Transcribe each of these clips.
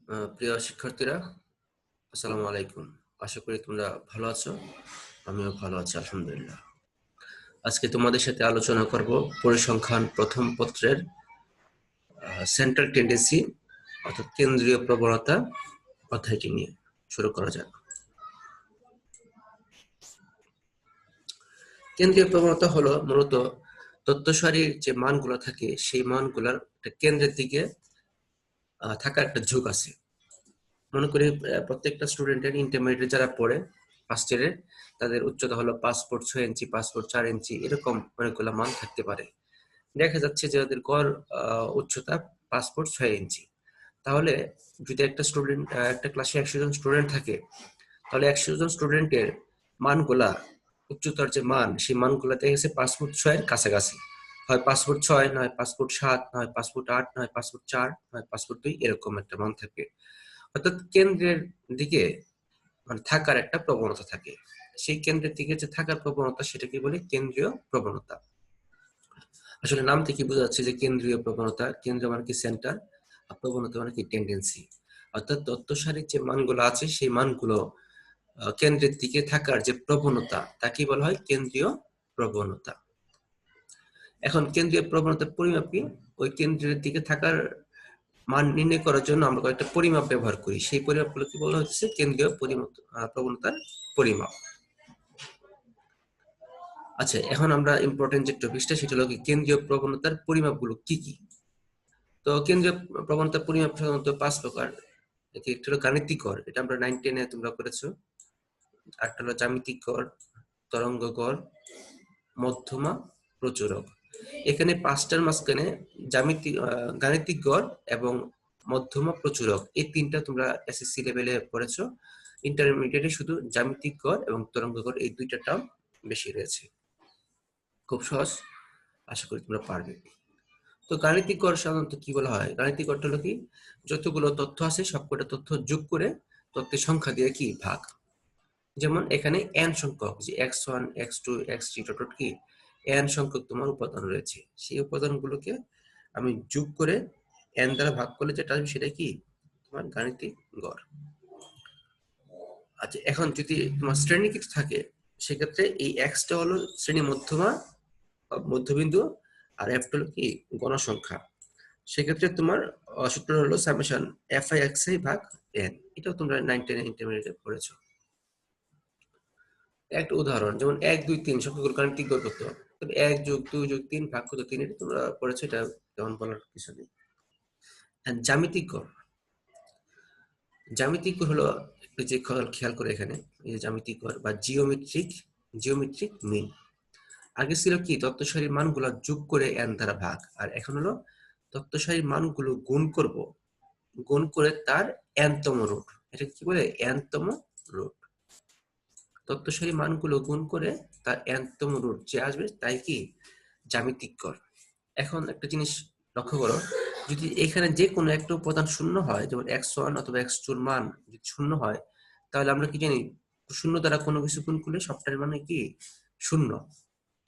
প্রিয় শিক্ষার্থীরা, আসসালামু আলাইকুম। আশা করি তোমরা ভালো আছো। আমিও ভালো আছি, আলহামদুলিল্লাহ। আজকে তোমাদের সাথে আলোচনা করব পরিসংখ্যান প্রথম পত্রের সেন্ট্রাল টেন্ডেন্সি অর্থাৎ কেন্দ্রীয় প্রবণতা অধ্যায়টি নিয়ে। শুরু করা যাক। কেন্দ্রীয় প্রবণতা হলো মূলত তথ্য সারির যে মানগুলো থাকে সেই মানগুলোর কেন্দ্রের দিকে থাকার একটা ঝোঁক আছে। মনে করি প্রত্যেকটা স্টুডেন্টের ইন্টারমিডিয়েট যারা পড়ে ফার্স্ট ইয়ারে, তাদের উচ্চতা হলো 5 ফুট 6 ইঞ্চি, 5 ফুট 4 ইঞ্চি, এরকম অনেকগুলো মান থাকতে পারে। দেখা যাচ্ছে যে ওদের গড় উচ্চতা 5 ফুট 6 ইঞ্চি। তাহলে যদি একটা ক্লাসে 100 জন স্টুডেন্ট থাকে, তাহলে 100 জন স্টুডেন্টের মানগুলা, উচ্চতার যে মান, সেই মানগুলা দেখা গেছে 5 ফুট 6 এর কাছাকাছি। হয় 5 ফুট 6, নয় 5 ফুট 7, নয় 5 ফুট 8, নয় 5 ফুট 4, নয় 5 ফুট 2, এরকম একটা মান থাকে। অর্থাৎ কেন্দ্রের দিকে মানে থাকার একটা প্রবণতা থাকে। সেই কেন্দ্রের দিকে যে থাকার প্রবণতা, সেটাকে বলে কেন্দ্রীয় প্রবণতা। আসলে নাম থেকে বোঝা যাচ্ছে যে কেন্দ্রীয় প্রবণতা, কেন্দ্র মানে কি সেন্টার, আর প্রবণতা মানে কি টেন্ডেন্সি। অর্থাৎ তথ্য সারির যে মানগুলো আছে সেই মানগুলো কেন্দ্রের দিকে থাকার যে প্রবণতা, তাকে বলা হয় কেন্দ্রীয় প্রবণতা। এখন কেন্দ্রীয় প্রবণতার পরিমাপ কি? ওই কেন্দ্রের দিকে থাকার মান নির্ণয় করার জন্য আমরা কয়েকটা পরিমাপ ব্যবহার করি। সেই পরিমাপগুলোকে বলা হচ্ছে কেন্দ্রীয় প্রবণতার পরিমাপ। আচ্ছা, এখন আমরা ইম্পর্টেন্ট যে টপিকটা, সেটা হলো কেন্দ্রীয় প্রবণতার পরিমাপগুলো কি কি। তো কেন্দ্রীয় প্রবণতার পরিমাপ সাধারণত 5 প্রকার। একটা হলো গাণিতিক গড়, এটা আমরা 9 10-এ তোমরা করেছো। আরেকটা হলো জ্যামিতিক গড়, তরঙ্গ গড়, মধ্যমা, প্রচুরক। এখানে 5টার মাঝখানে গাণিতিক গড় এবং মধ্যমা, প্রচুরক, এই 3টা তোমরা এসএসসি লেভেলে পড়েছো। ইন্টারমিডিয়েটে শুধু জ্যামিতিক গড় এবং তরঙ্গ গড়, এই 2টা টার্ম বেশি রয়েছে। খুব সহজ, আশা করি তোমরা পারবে। তো গাণিতিক গড় সাধারণত কি বলা হয়? গাণিতিক গড়টা হলো কি, যতগুলো তথ্য আছে সবকটা তথ্য যোগ করে তথ্যের সংখ্যা দিয়ে কি ভাগ। যেমন এখানে n সংখ্যক, যে x1 x2 x3 ডট কি n সংখ্যক তোমার উপাদান রয়েছে, সেই উপাদানগুলোকে আমি যোগ করে n দ্বারা ভাগ করলে যেটা আসবে সেটা কি তোমার গাণিতিক গড়। আচ্ছা, এখন যদি তোমার শ্রেণীকৃত থাকে, সেক্ষেত্রে এই x টা হলো শ্রেণী মধ্যবিন্দু, আর f টা হলো কি গণসংখ্যা। সেক্ষেত্রে তোমার সূত্র হলো সামেশন fi(xi) ভাগ n। এটাও তোমরা 9 10 ইন্টারমিডিয়েটে পড়েছো। একটা উদাহরণ, যেমন 1 2 3 সংখ্যাগুলো গাণিতিক গড় কত? 1 যোগ 2 যোগ 3 ভাগ কত 3, এটা তোমরা পড়েছো, এটা তেমন বলার কিছু নেই। জ্যামিতিক গড়, জ্যামিতিক গড় হলো একটু যে খেয়াল করে এখানে, এই যে জ্যামিতিক গড় বা জিওমেট্রিক মিন। আগে ছিল কি তথ্য সারির মানগুলো যোগ করে n দ্বারা ভাগ, আর এখন হলো তথ্য সারির মানগুলো গুণ করে তার n তম রুট। এটা কি বলে? n তম রুট। তথ্য সারি মানগুলো গুণ করে তার n তম রুট যে আসবে তাই কি জ্যামিতিক গড়। এখন একটা জিনিস লক্ষ্য করো, যদি এখানে যে কোনো একটা উপাদান শূন্য হয়, যেমন x1 অথবা x2 এর মান যদি শূন্য হয়, তাহলে আমরা কি জানি শূন্য দ্বারা কোনো কিছু গুণ করলে সবটার মানে কি শূন্য।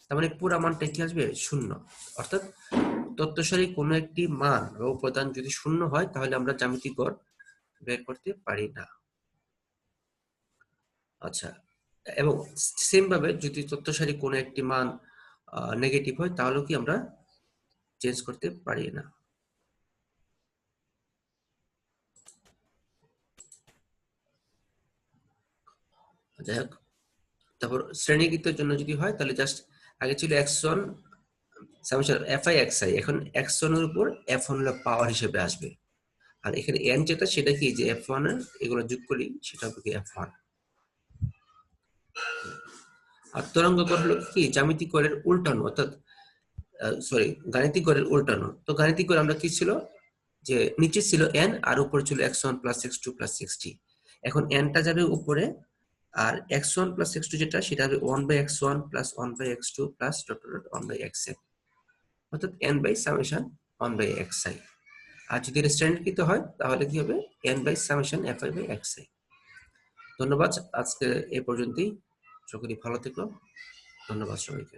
তার মানে পুরো মানটা কি আসবে? শূন্য। অর্থাৎ তথ্য সারি কোনো একটি মান বা উপাদান যদি শূন্য হয়, তাহলে আমরা জ্যামিতিক গড় বের করতে পারি না। আচ্ছা, এবং সেম ভাবে যদি তথ্য সারি কোনো একটি মান নেগেটিভ হয়, তাহলে কি আমরা চেঞ্জ করতে পারি না। যাই হোক, তারপর শ্রেণীকৃতের জন্য যদি হয়, তাহলে জাস্ট আগে ছিল x1 সামেশন fi(xi), এখন x1 এর উপর f1 হলো পাওয়ার হিসেবে আসবে, আর এখানে n যেটা, সেটা কি যে f1 এর এগুলো যোগ করি, সেটা হবে কি f1। আর তরঙ্গ গড় হলো কি জ্যামিতিক গড়ের উল্টানো, অর্থাৎ গাণিতিক গড়ের উল্টানো। তো গাণিতিক গড় আমরা কি ছিল, যে নিচে ছিল n আর উপরে ছিল x1 plus x2 plus x3। এখন n টা যাবে উপরে, আর x1 প্লাস x2 যেটা, সেটা হবে 1/x1 plus 1/x2 plus 1/xn, অর্থাৎ n বাই সামেশন 1/xi। আর যদি এটা শ্রেণীকৃত হয়, তাহলে কি হবে n বাই সামেশন fi/xi। ধন্যবাদ, আজকে এই পর্যন্তই। সকলেই ভালো থেকো। ধন্যবাদ সবাইকে।